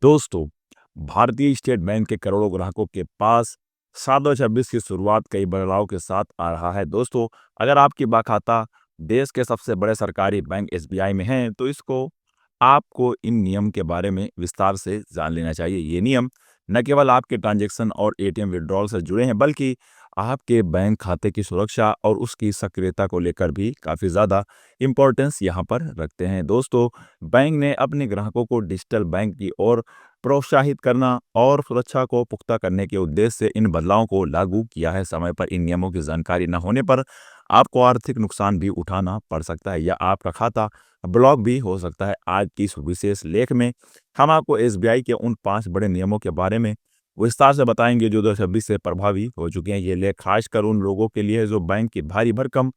दोस्तों, भारतीय state bank के करोड़ों ग्राहकों के पास 7/26 की शुरुआत कई बदलाव के साथ आ रहा है। दोस्तों, अगर आपकी बाखता देश के सबसे बड़े सरकारी बैंक एसबीआई में है, तो इसको आपको इन नियम के बारे में विस्तार से जान लेना चाहिए। ये नियम न केवल आपके ट्रांजैक्शन और एटीएम विड्रॉल से जुड़े हैं, बल्कि आपके बैंक खाते की सुरक्षा और उसकी सक्रियता को लेकर भी काफ़ी ज़्यादा इम्पोर्टेंस यहाँ पर रखते हैं। दोस्तों, बैंक ने अपने ग्राहकों को डिजिटल बैंक की ओर प्रोत्साहित करना और सुरक्षा को पुख्ता करने के उद्देश्य से इन बदलावों को लागू किया है। समय पर इन नियमों की जानकारी न होने पर आपको आर्थिक नुकसान भी उठाना पड़ सकता है या आपका खाता ब्लॉक भी हो सकता है। आज की इस विशेष लेख में हम आपको एसबीआई के उन 5 बड़े नियमों के बारे में विस्तार से बताएंगे जो 2026 से प्रभावी हो चुके हैं। ये लेख खासकर उन लोगों के लिए है जो बैंक की भारी भरकम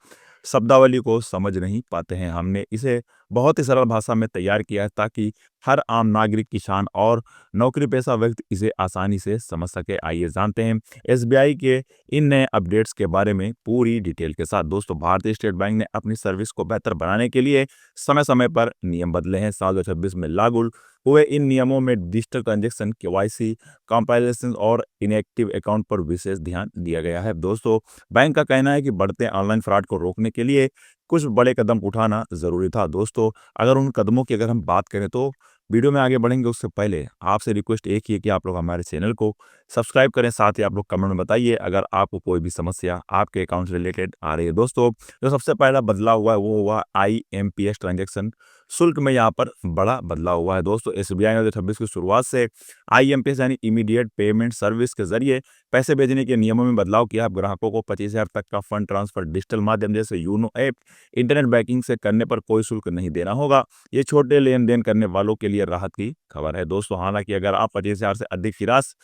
शब्दावली को समझ नहीं पाते हैं। हमने इसे बहुत ही सरल भाषा में तैयार किया है ताकि हर आम नागरिक, किसान और नौकरी पेशा व्यक्ति इसे आसानी से समझ सके। आइए जानते हैं एसबीआई के इन नए अपडेट्स के बारे में पूरी डिटेल के साथ। दोस्तों, भारतीय स्टेट बैंक ने अपनी सर्विस को बेहतर बनाने के लिए समय समय पर नियम बदले हैं। साल 2026 में लागू हुए इन नियमों में डिजिटल ट्रांजेक्शन, केवाईसी, कंपाइलेशन और इनएक्टिव अकाउंट पर विशेष ध्यान दिया गया है। दोस्तों, बैंक का कहना है कि बढ़ते ऑनलाइन फ्रॉड को रोकने के लिए कुछ बड़े कदम उठाना ज़रूरी था। दोस्तों, अगर उन कदमों की अगर हम बात करें तो वीडियो में आगे बढ़ेंगे उससे पहले आपसे रिक्वेस्ट एक ही है कि आप लोग हमारे चैनल को सब्सक्राइब करें। साथ ही आप लोग कमेंट में बताइए अगर आपको कोई भी समस्या आपके अकाउंट से रिलेटेड आ रही है। दोस्तों, जो सबसे पहला बदलाव हुआ है वो हुआ आईएमपीएस ट्रांजैक्शन शुल्क में यहाँ पर बड़ा बदलाव हुआ है। दोस्तों, एसबीआई ने 2026 की शुरुआत से आईएमपीएस यानी इमीडिएट पेमेंट सर्विस के जरिए पैसे भेजने के नियमों में बदलाव किया है। अब ग्राहकों को 25,000 तक का फंड ट्रांसफर डिजिटल माध्यम जैसे यूनो ऐप, इंटरनेट बैंकिंग से करने पर कोई शुल्क नहीं देना होगा। ये छोटे लेन देन करने वालों के लिए राहत की खबर है। दोस्तों, हालांकि अगर आप 25,000 से अधिक की राशि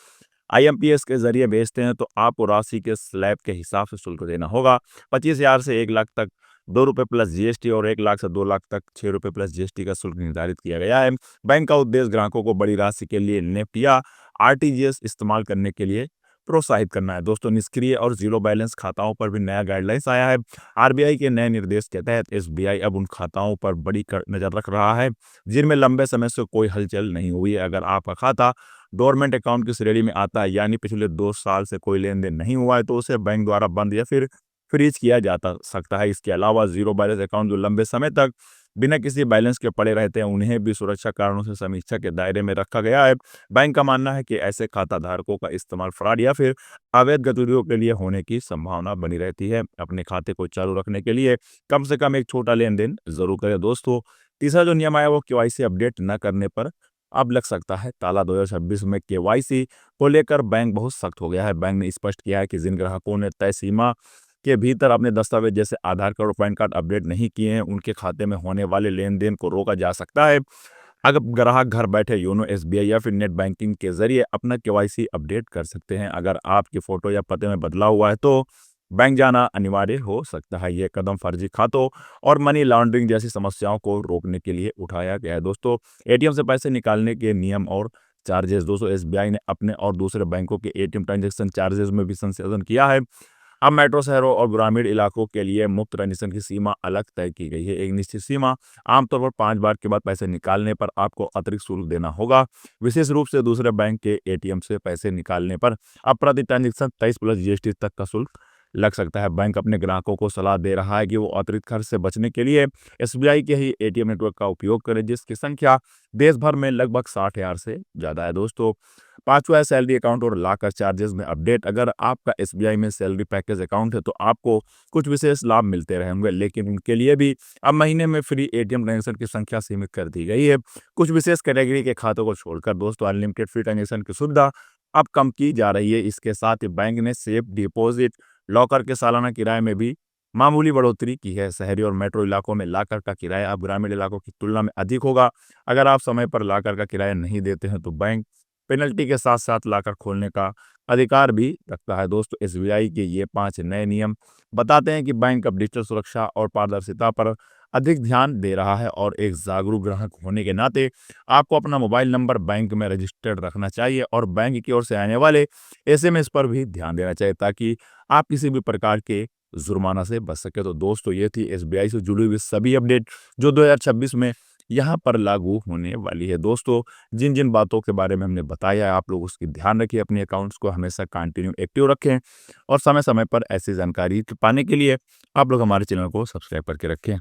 आईएमपीएस के जरिए भेजते हैं तो आपको राशि के स्लैब के हिसाब से शुल्क देना होगा। 25,000 से 1 लाख तक ₹2 प्लस जीएसटी और 1 लाख से 2 लाख तक ₹6 प्लस जीएसटी का शुल्क निर्धारित किया गया है। बैंक का उद्देश्य ग्राहकों को बड़ी राशि के लिए नेफ्ट या आरटीजीएस इस्तेमाल करने के लिए प्रोत्साहित करना है। दोस्तों, निष्क्रिय और जीरो बैलेंस खाताओं पर भी नया गाइडलाइंस आया है। आरबीआई के नए निर्देश के तहत एसबीआई अब उन खाताओं पर बड़ी नजर रख रहा है जिनमें लंबे समय से कोई हलचल नहीं हुई है। अगर आपका खाता डोरमेंट अकाउंट की श्रेणी में आता है यानी पिछले 2 साल से कोई लेन देन नहीं हुआ है तो उसे बैंक द्वारा बंद या फिर फ्रीज किया जाता सकता है। इसके अलावा जीरो बैलेंस अकाउंट जो लंबे समय तक बिना किसी बैलेंस के पड़े रहते हैं उन्हें भी सुरक्षा कारणों से समीक्षा के दायरे में रखा गया है। बैंक का मानना है कि ऐसे खाता धारकों का इस्तेमाल फ्रॉड या फिर अवैध गतिविधियों के लिए होने की संभावना बनी रहती है। अपने खाते को चालू रखने के लिए कम से कम एक छोटा लेन देन जरूर करें। दोस्तों, तीसरा जो नियम आया वो केवाईसी अपडेट न करने पर अब लग सकता है ताला। 2026 में केवाईसी को लेकर बैंक बहुत सख्त हो गया है। बैंक ने स्पष्ट किया है कि जिन ग्राहकों ने तय सीमा के भीतर अपने दस्तावेज जैसे आधार कार्ड और पैन कार्ड अपडेट नहीं किए हैं उनके खाते में होने वाले लेन देन को रोका जा सकता है। अगर ग्राहक घर बैठे योनो एसबीआई या फिर नेट बैंकिंग के जरिए अपना केवाईसी अपडेट कर सकते हैं। अगर आपकी फोटो या पते में बदलाव हुआ है तो बैंक जाना अनिवार्य हो सकता है। ये कदम फर्जी खातों और मनी लॉन्ड्रिंग जैसी समस्याओं को रोकने के लिए उठाया गया है। दोस्तों, एटीएम से पैसे निकालने के नियम और चार्जेस। दोस्तों, एसबीआई ने अपने और दूसरे बैंकों के एटीएम ट्रांजैक्शन चार्जेस में भी संशोधन किया है। अब मेट्रो शहरों और ग्रामीण इलाकों के लिए मुफ्त ट्रांजेक्शन की सीमा अलग तय की गई है। एक निश्चित सीमा आमतौर पर 5 बार के बाद पैसे निकालने पर आपको अतिरिक्त शुल्क देना होगा। विशेष रूप से दूसरे बैंक के एटीएम से पैसे निकालने पर अब प्रति ट्रांजेक्शन 23 प्लस जीएसटी तक का शुल्क लग सकता है। बैंक अपने ग्राहकों को सलाह दे रहा है कि वो अतिरिक्त खर्च से बचने के लिए एसबीआई के ही एटीएम नेटवर्क का उपयोग करें जिसकी संख्या देश भर में लगभग 60,000 से ज़्यादा है। दोस्तों, पांचवा है सैलरी अकाउंट और लाकर चार्जेस में अपडेट। अगर आपका एसबीआई में सैलरी पैकेज अकाउंट है तो आपको कुछ विशेष लाभ मिलते रहेंगे, लेकिन उनके लिए भी अब महीने में फ्री एटीएम ट्रांजेक्शन की संख्या सीमित कर दी गई है। कुछ विशेष कैटेगरी के खातों को छोड़कर दोस्तों अनलिमिटेड फ्री ट्रांजेक्शन की सुविधा अब कम की जा रही है। इसके साथ ही बैंक ने सेफ डिपॉजिट लॉकर के सालाना किराए में भी मामूली बढ़ोतरी की है। शहरी और मेट्रो इलाकों में लाकर का किराया अब ग्रामीण इलाकों की तुलना में अधिक होगा। अगर आप समय पर लाकर का किराया नहीं देते हैं तो बैंक पेनल्टी के साथ साथ लाकर खोलने का अधिकार भी रखता है। दोस्तों, एसबीआई के ये 5 नए नियम बताते हैं कि बैंक अब डिजिटल सुरक्षा और पारदर्शिता पर अधिक ध्यान दे रहा है और एक जागरूक ग्राहक होने के नाते आपको अपना मोबाइल नंबर बैंक में रजिस्टर्ड रखना चाहिए और बैंक की ओर से आने वाले एसएमएस पर भी ध्यान देना चाहिए ताकि आप किसी भी प्रकार के जुर्माना से बच सके। तो दोस्तों, ये थी एसबीआई से जुड़ी हुई सभी अपडेट जो 2026 में यहाँ पर लागू होने वाली है। दोस्तों, जिन जिन बातों के बारे में हमने बताया है, आप लोग उसकी ध्यान रखिए, अपने अकाउंट्स को हमेशा कंटिन्यू एक्टिव रखें और समय समय पर ऐसी जानकारी पाने के लिए आप लोग हमारे चैनल को सब्सक्राइब करके रखें।